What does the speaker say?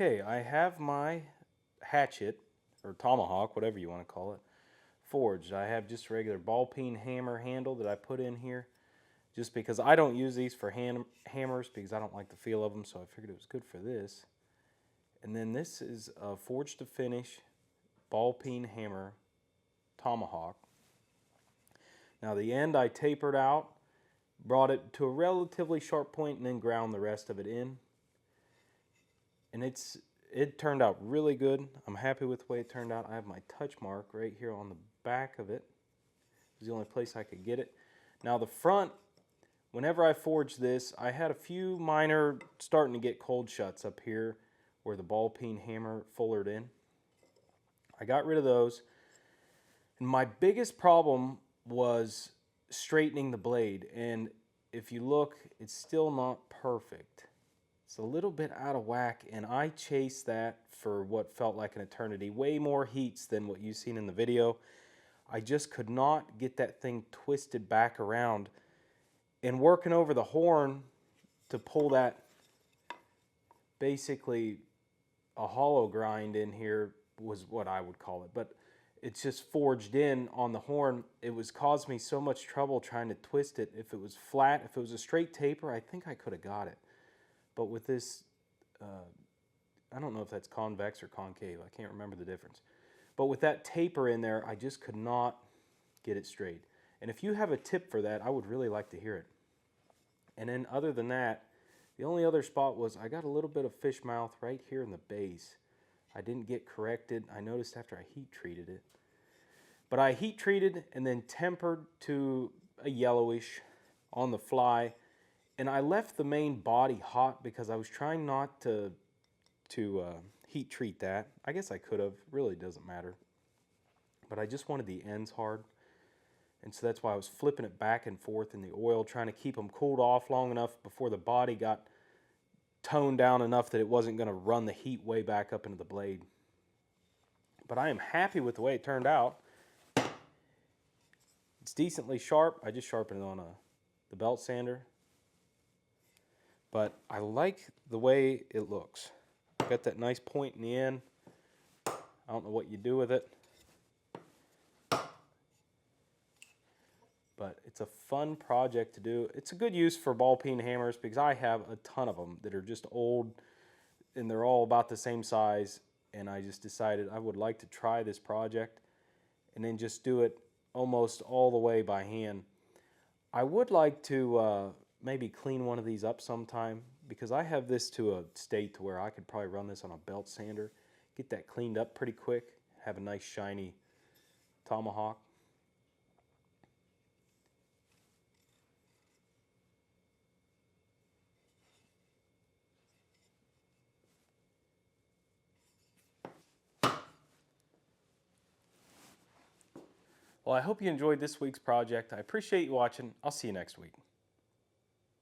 Okay, I have my hatchet, or tomahawk, whatever you want to call it, forged. I have just a regular ball peen hammer handle that I put in here, just because I don't use these for hammers because I don't like the feel of them, so I figured it was good for this. And then this is a forged to finish ball peen hammer tomahawk. Now the end I tapered out, brought it to a relatively sharp point, and then ground the rest of it in. And it turned out really good. I'm happy with the way it turned out. I have my touch mark right here on the back of it. It was the only place I could get it. Now the front, whenever I forged this, I had a few minor starting to get cold shuts up here where the ball peen hammer fullered in. I got rid of those. And my biggest problem was straightening the blade. And if you look, it's still not perfect. It's a little bit out of whack, and I chased that for what felt like an eternity. Way more heats than what you've seen in the video. I just could not get that thing twisted back around. And working over the horn to pull that, basically a hollow grind in here was what I would call it. But it's just forged in on the horn. It was caused me so much trouble trying to twist it. If it was flat, if it was a straight taper, I think I could have got it. But with this, I don't know if that's convex or concave. I can't remember the difference. But with that taper in there, I just could not get it straight. And if you have a tip for that, I would really like to hear it. And then other than that, the only other spot was I got a little bit of fish mouth right here in the base. I didn't get corrected. I noticed after I heat treated it. But I heat treated and then tempered to a yellowish on the fly. And I left the main body hot because I was trying not to heat treat that. I guess I could have. It really doesn't matter. But I just wanted the ends hard. And so that's why I was flipping it back and forth in the oil, trying to keep them cooled off long enough before the body got toned down enough that it wasn't going to run the heat way back up into the blade. But I am happy with the way it turned out. It's decently sharp. I just sharpened it on the belt sander. But I like the way it looks. Got that nice point in the end. I don't know what you do with it. But it's a fun project to do. It's a good use for ball peen hammers because I have a ton of them that are just old and they're all about the same size. And I just decided I would like to try this project and then just do it almost all the way by hand. I would like to maybe clean one of these up sometime because I have this to a state to where I could probably run this on a belt sander, get that cleaned up pretty quick, have a nice shiny tomahawk. Well, I hope you enjoyed this week's project. I appreciate you watching. I'll see you next week.